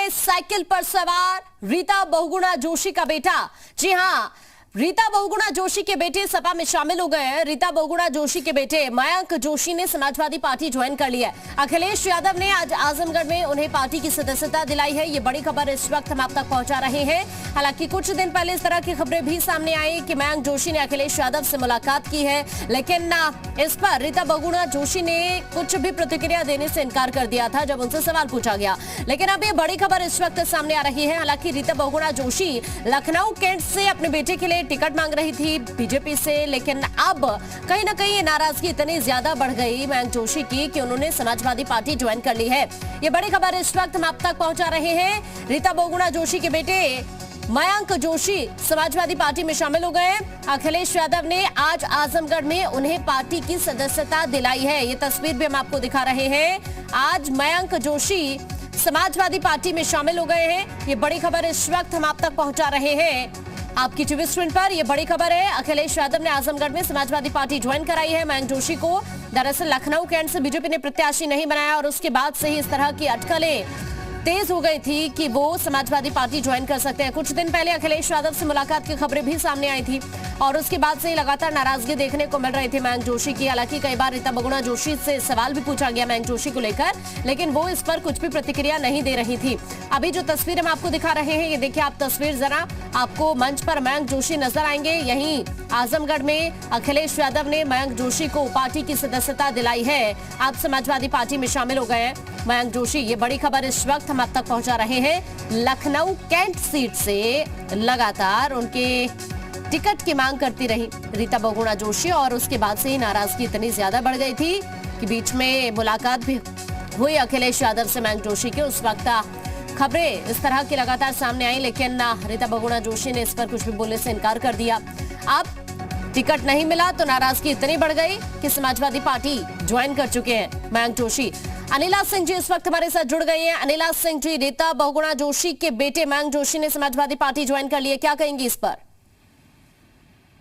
में साइकिल पर सवार रीता बहुगुणा जोशी का बेटा। जी हां, रीता बहुगुणा जोशी के बेटे सपा में शामिल हो गए हैं। रीता बहुगुणा जोशी के बेटे मयंक जोशी ने समाजवादी पार्टी ज्वाइन कर लिया है। अखिलेश यादव ने आज आजमगढ़ में उन्हें पार्टी की सदस्यता दिलाई है। ये बड़ी खबर इस वक्त हम आप तक पहुंचा रहे हैं। हालांकि कुछ दिन पहले इस तरह की खबरें भी सामने आई कि मयंक जोशी ने अखिलेश यादव से मुलाकात की है, लेकिन इस पर रीता बहुगुणा जोशी ने कुछ भी प्रतिक्रिया देने से इनकार कर दिया था जब उनसे सवाल पूछा गया। लेकिन अब ये बड़ी खबर इस वक्त सामने आ रही है। हालांकि रीता बहुगुणा जोशी लखनऊ कैंट से अपने बेटे के लिए टिकट मांग रही थी बीजेपी से, लेकिन अब कहीं ना कहीं नाराजगी इतनी ज्यादा बढ़ गई मयंक जोशी की कि उन्होंने समाजवादी पार्टी ज्वाइन कर ली है। ये बड़ी खबर इस वक्त हम आप तक पहुंचा रहे हैं। रीता बहुगुणा जोशी के बेटे मयंक जोशी समाजवादी पार्टी में शामिल हो गए। अखिलेश यादव ने आज आजमगढ़ में उन्हें पार्टी की सदस्यता दिलाई है। ये तस्वीर भी हम आपको दिखा रहे हैं। आज मयंक जोशी समाजवादी पार्टी में शामिल हो गए हैं। ये बड़ी खबर इस वक्त हम आप तक पहुंचा रहे हैं आपकी टीवी स्क्रीन पर। यह बड़ी खबर है। अखिलेश यादव ने आजमगढ़ में समाजवादी पार्टी ज्वाइन कराई है मयंक जोशी को। दरअसल लखनऊ कैंट से बीजेपी ने प्रत्याशी नहीं बनाया और उसके बाद से ही इस तरह की अटकलें तेज हो गई थी कि वो समाजवादी पार्टी ज्वाइन कर सकते हैं। कुछ दिन पहले अखिलेश यादव से मुलाकात की खबरें भी सामने आई थी और उसके बाद से ही लगातार नाराजगी देखने को मिल रही थी मयंक जोशी की। हालांकि कई बार रीता बहुगुणा जोशी से सवाल भी पूछा गया मयंक जोशी को लेकर, लेकिन वो इस पर कुछ भी प्रतिक्रिया नहीं दे रही थी। अभी जो तस्वीर हम आपको दिखा रहे हैं, ये देखिए आप तस्वीर जरा। आपको मंच पर मयंक जोशी नजर आएंगे। यहीं आजमगढ़ में अखिलेश यादव ने मयंक जोशी को पार्टी की सदस्यता दिलाई है। आप समाजवादी पार्टी में शामिल हो गए हैं मयंक जोशी। ये बड़ी खबर इस वक्त हम आप तक पहुंचा रहे हैं। लखनऊ कैंट सीट से लगातार उनके टिकट की मांग करती रही रीता बहुगुणा जोशी और उसके बाद से ही नाराजगी इतनी ज्यादा बढ़ गई थी कि बीच में मुलाकात भी हुई अखिलेश यादव से मयंक जोशी की। उस वक्त खबरें इस तरह की लगातार सामने आई, लेकिन रीता बहुगुणा जोशी ने इस पर कुछ भी बोलने से इनकार कर दिया। अब टिकट नहीं मिला तो नाराजगी इतनी बढ़ गई कि समाजवादी पार्टी ज्वाइन कर चुके हैं मयंक जोशी। अनिला सिंह जी इस वक्त हमारे साथ जुड़ गई हैं। अनिला सिंह जी, रीता बहुगुणा जोशी के बेटे मयंक जोशी ने समाजवादी पार्टी ज्वाइन कर ली है, क्या कहेंगी इस पर?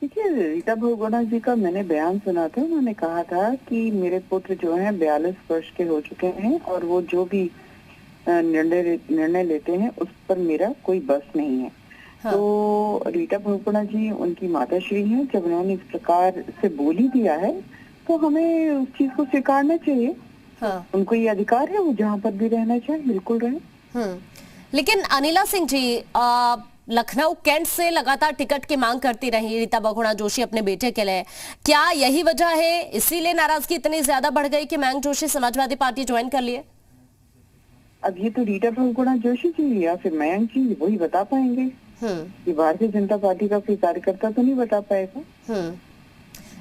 देखिए, रीता बहुगुणा जी का मैंने बयान सुना था। उन्होंने कहा था कि मेरे पुत्र जो हैं 42 वर्ष के हो चुके हैं और वो जो भी निर्णय लेते हैं उस पर मेरा कोई बस नहीं है। हाँ। तो रीता बहुगुणा जी उनकी माताश्री हैं। जब उन्होंने इस प्रकार से बोल ही दिया है तो हमें उस चीज को स्वीकारना चाहिए। हाँ। उनको ये अधिकार है, वो जहाँ पर भी रहना चाहे बिल्कुल रहे। लेकिन अनिला सिंह जी, लखनऊ कैंट से लगातार टिकट की मांग करती रही रीता बहुगुणा जोशी अपने बेटे के लिए, क्या यही वजह है, इसीलिए नाराजगी इतनी ज्यादा बढ़ गई कि मयंक जोशी समाजवादी पार्टी ज्वाइन कर लिए? अब ये तो रीता बहुगुणा जोशी जी या फिर मयंक जी वही बता पाएंगे। ये भारतीय जनता पार्टी का कोई कार्यकर्ता तो नहीं बता पाएगा।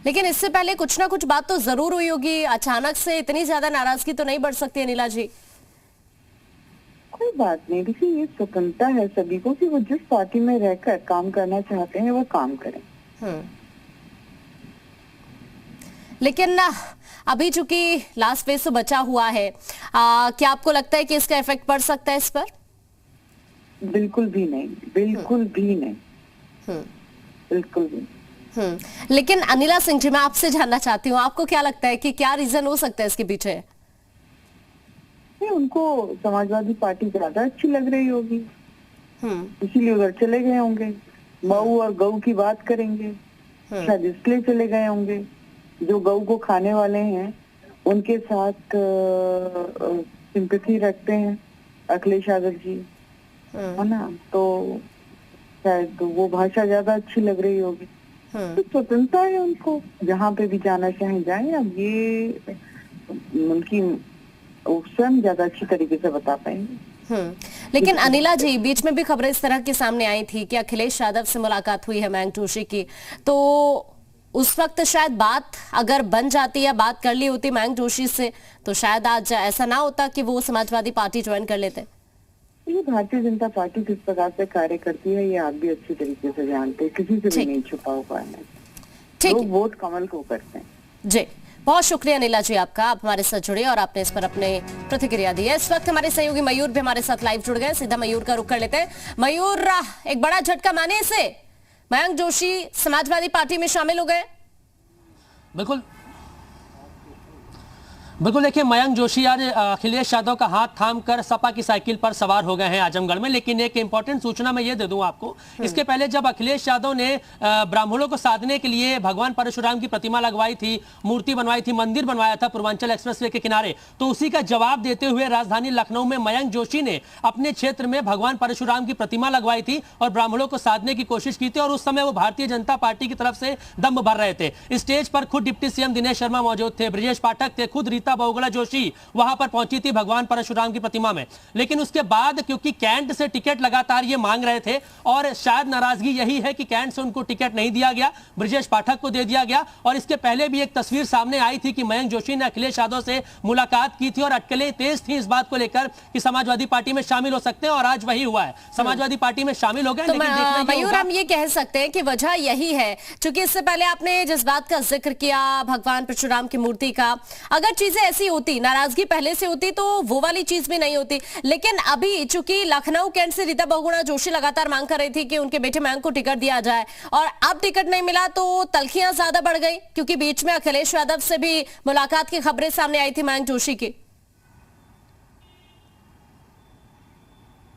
लेकिन इससे पहले कुछ ना कुछ बात तो जरूर हुई होगी। अचानक से इतनी ज्यादा नाराजगी तो नहीं बढ़ सकती अनिला जी? कोई बात नहीं, देखिए ये स्वतंत्रता है सभी को कि वो जिस पार्टी में रहकर काम करना चाहते हैं वो काम करें। लेकिन अभी चूंकि लास्ट फेज तो बचा हुआ है, क्या आपको लगता है कि इसका इफेक्ट पड़ सकता है इस पर? बिल्कुल भी नहीं, बिल्कुल भी नहीं, बिल्कुल भी। लेकिन अनिला सिंह जी, मैं आपसे जानना चाहती हूँ, आपको क्या लगता है कि क्या रीजन हो सकता है इसके पीछे? उनको समाजवादी पार्टी ज्यादा अच्छी लग रही होगी, इसीलिए उधर चले गए होंगे। मऊ और गऊ की बात करेंगे, शायद इसलिए चले गए होंगे। जो गऊ को खाने वाले हैं उनके साथ सिंपैथी रखते हैं अखिलेश यादव जी, है ना, तो शायद वो भाषा ज्यादा अच्छी लग रही होगी। तो स्वतंत्रता है उनको, जहाँ पे भी जाना चाहे जाए। अब ये उनकी स्वयं ज्यादा अच्छी तरीके से बता पाएंगे। लेकिन अनिला जी, बीच में भी खबरें इस तरह की सामने आई थी कि अखिलेश यादव से मुलाकात हुई है मयंक जोशी की, तो उस वक्त शायद बात अगर बन जाती या बात कर ली होती मयंक जोशी से तो शायद आज ऐसा ना होता कि वो समाजवादी पार्टी ज्वाइन कर लेते। ये भारतीय जनता पार्टी किस प्रकार से कार्य करती है ये आप भी अच्छी तरीके से जानते हैं, किसी से भी नहीं छुपा हुआ है। लोग वोट कमल को करते हैं। जी, बहुत शुक्रिया अनिला जी आपका, आप हमारे साथ जुड़े और आपने इस पर अपने प्रतिक्रिया दी है। इस वक्त हमारे सहयोगी मयूर भी हमारे साथ लाइव जुड़ गए। सीधा मयूर का रुख कर लेते हैं। मयूर, एक बड़ा झटका माने इसे, मयंक जोशी समाजवादी पार्टी में शामिल हो गए। बिल्कुल बिल्कुल, देखिए मयंक जोशी आज अखिलेश यादव का हाथ थामकर सपा की साइकिल पर सवार हो गए हैं आजमगढ़ में। लेकिन एक इंपॉर्टेंट सूचना मैं ये दे दूं आपको, इसके पहले जब अखिलेश यादव ने ब्राह्मणों को साधने के लिए भगवान परशुराम की प्रतिमा लगवाई थी, मूर्ति बनवाई थी, मंदिर बनवाया था पूर्वांचल एक्सप्रेसवे के किनारे, तो उसी का जवाब देते हुए राजधानी लखनऊ में मयंक जोशी ने अपने क्षेत्र में भगवान परशुराम की प्रतिमा लगवाई थी और ब्राह्मणों को साधने की कोशिश की थी। और उस समय वो भारतीय जनता पार्टी की तरफ से दम भर रहे थे। स्टेज पर खुद डिप्टी सीएम दिनेश शर्मा मौजूद थे, ब्रजेश पाठक थे, खुद रीता बहुगुणा जोशी वहां पर पहुंची थी भगवान परशुराम की प्रतिमा में। लेकिन उसके बाद क्योंकि कैंट से टिकट लगातार ये मांग रहे थे और शायद नाराजगी यही है कि कैंट से उनको टिकट नहीं दिया गया, ब्रजेश पाठक को दे दिया गया। और इसके पहले भी एक तस्वीर सामने आई थी कि मयंक जोशी ने अखिलेश यादव से मुलाकात की थी और अटकलें तेज थी इस बात को लेकर कि समाजवादी पार्टी में शामिल हो सकते हैं, और आज वही हुआ है, समाजवादी पार्टी में शामिल हो गए। तो मयूर, हम ये कह सकते हैं कि वजह यही है, क्योंकि इससे पहले आपने जिस बात का जिक्र किया भगवान परशुराम की मूर्ति का, अगर चीजें ऐसी होती, नाराजगी पहले से होती, तो वो वाली चीज भी नहीं होती। लेकिन अभी चूंकि लखनऊ कैंट से रीता बहुगुणा जोशी लगातार मांग कर रही थी कि उनके बेटे मयंक को टिकट दिया जाए, और अब टिकट नहीं मिला तो तल्खियां ज्यादा बढ़ गई, क्योंकि बीच में अखिलेश यादव से भी मुलाकात की खबरें सामने आई थी मयंक जोशी की।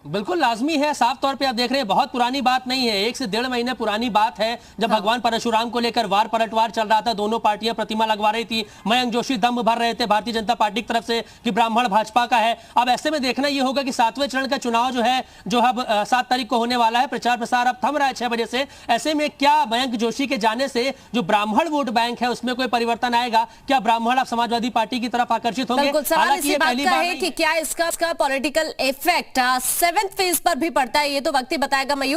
बिल्कुल लाजमी है, साफ तौर पे आप देख रहे हैं बहुत पुरानी बात नहीं है, 1 से 1.5 महीने पुरानी बात है जब भगवान परशुराम को लेकर वार पलटवार चल रहा था। दोनों पार्टियां प्रतिमा लगवा रही थी, मयंक जोशी दम भर रहे थे भारतीय जनता पार्टी की तरफ से कि ब्राह्मण भाजपा का है। अब ऐसे में देखना यह होगा कि 7वें चरण का चुनाव जो है, जो अब 7 तारीख को होने वाला है, प्रचार प्रसार अब थम रहा है 6 बजे से। ऐसे में क्या मयंक जोशी के जाने से जो ब्राह्मण वोट बैंक है उसमें कोई परिवर्तन आएगा? क्या ब्राह्मण अब समाजवादी पार्टी की तरफ आकर्षित होंगे? हालांकि ये पहली बार है कि क्या इसका पॉलिटिकल इफेक्ट 7th फेज पर भी पड़ता है, ये तो वक्त ही बताएगा। मयूर।